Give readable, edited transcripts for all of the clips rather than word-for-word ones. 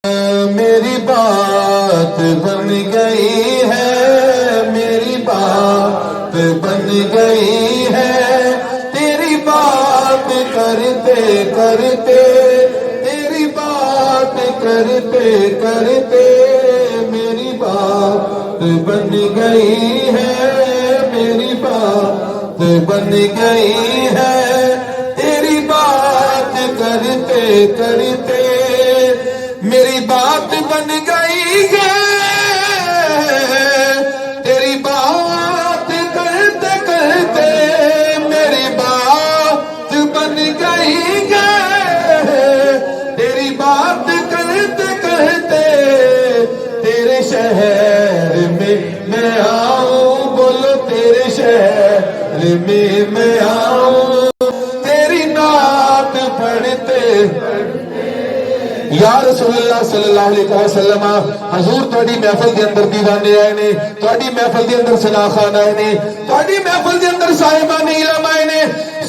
میری بات بن گئی ہے، میری بات بن گئی ہے، تیری بات کرتے کرتے، تیری بات کرتے کرتے میری بات بن گئی ہے، میری بات بن گئی ہے، تیری بات کرتے کرتے میری بات بن گئی ہے، تیری بات کرتے کرتے میری بات بن گئی ہے، تیری بات کرتے کرتے تیرے شہر میں آؤں، بولو تیرے شہر میں آؤں، تیری نعت پڑھتے یا رسول اللہ صلی اللہ علیہ وسلم حضور تھوڑی محفل دے اندر دیوانے آئے نے، تھوڑی محفل دے اندر سناخان آئے نے، تھوڑی محفل دے اندر صاحبان علم آئے نے،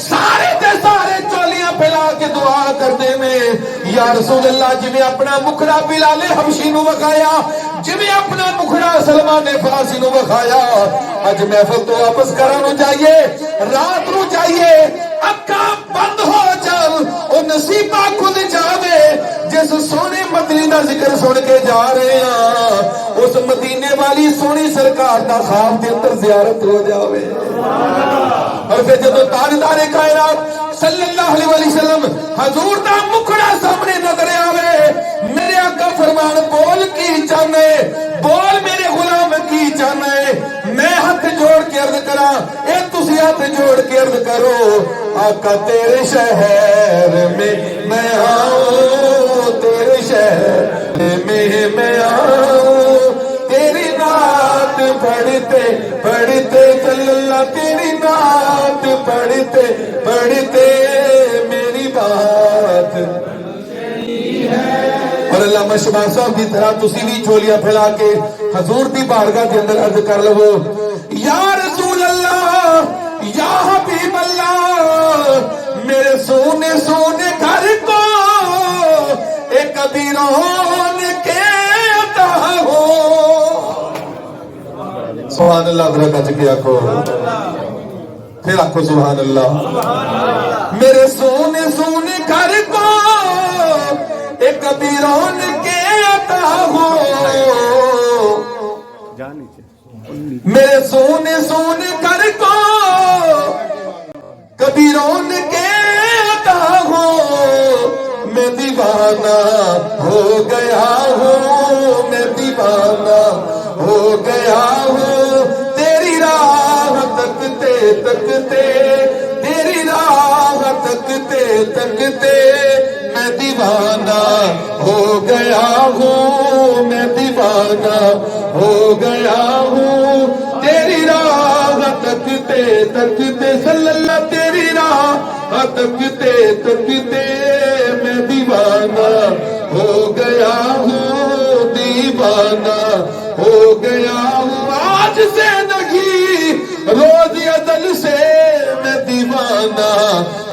سارے تے سارے چولیاں پھیلا کے دعا کرتے میں یا رسول اللہ جی میں اپنا مکھڑا بلال حبشی نو وکھایا، جی میں اپنا مکھڑا سلمان فارسی نو وکھایا، اج محفل تو واپس کرانو چاہیے، رات نو چاہیے اکھاں بند ہو جان او نصیبہ کھل جاوے جس سونے مدینے دا ذکر سن کے جا رہے ہیں، اس مدینے والی سونی سرکار دا خواب دے اندر زیارت ہو جاوے، اور پھر جب تاجدار کائنات صلی اللہ علیہ وسلم حضور دا مکھڑا سامنے نظر آوے، میرے آقا فرمان بول کی چاہنے، بول میرے غلام کی چاہنے، میں ہاتھ جوڑ کے عرض کرا، اے تسی ہاتھ جوڑ کے عرض کرو، آقا تیرے شہر میں آؤں، تیرے شہر میں آؤں، تیری نعت پڑھتے پڑھتے صلی اللہ، تیری نعت پڑھتے پڑھتے میری بات، اور علامہ شبان صاحب کی طرح تسی بھی چولیاں پھیلا کے حضور دی بارگاہ کے اندر عرض کر لو، یا رسول اللہ، یا حبیب اللہ، میرے سونے سونے گھر کو ایک کبیرون کے عطا ہو، سبحان اللہ، ذرا کچھ کیا کو پھر آکھو سبحان اللہ، میرے سونے سونے گھر کو ایک کبیرون کے عطا ہو، میرے سونے سونے گھر کو کبیرون کے عطا ہو، میں دیوانہ ہو گیا ہوں، میں دیوانہ ہو گیا ہوں، تیری راہ تکتے تکتے، تیری راہ تکتے تکتے میں دیوانہ ہو گیا ہوں، میں دیوانہ ہو گیا ہوں، تیری راہ تکتے تکتے صلی اللہ، تیری راہ تکتے تکتے میں دیوانہ ہو گیا ہوں، دیوانہ ہو گیا ہوں، آج سے نہیں روز ازل سے میں دیوانہ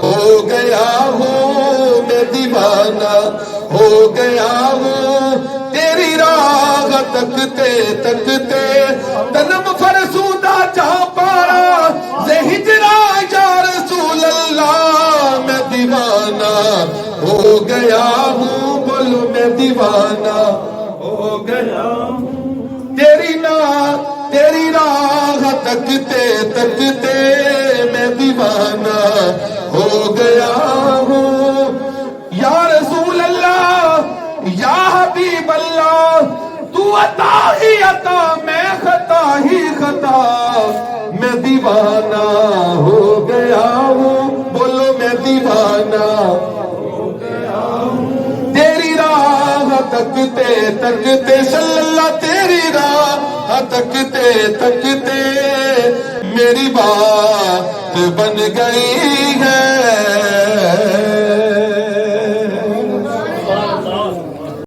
ہو گیا ہوں، میں دیوانہ ہو گیا ہوں، تیری راہ تکتے تکتے تنم فرسودہ جا پارا سے ہجرا یا رسول اللہ، میں دیوانہ ہو گیا ہوں، بولو میں دیوانہ ہو گیا ہوں، تیری راہ تکتے تکتے میں دیوانہ ہو گیا ہوں، یا رسول اللہ، یا حبیب اللہ، تو عطا ہی عطا، میں خطا ہی خطا، میں دیوانہ ہو گیا ہوں، بولو میں دیوانہ ہو گیا ہوں، تیری راہ تکتے تکتے صلی اللہ، تیری راہ تکتے تکتے میری بات بن گئی ہے۔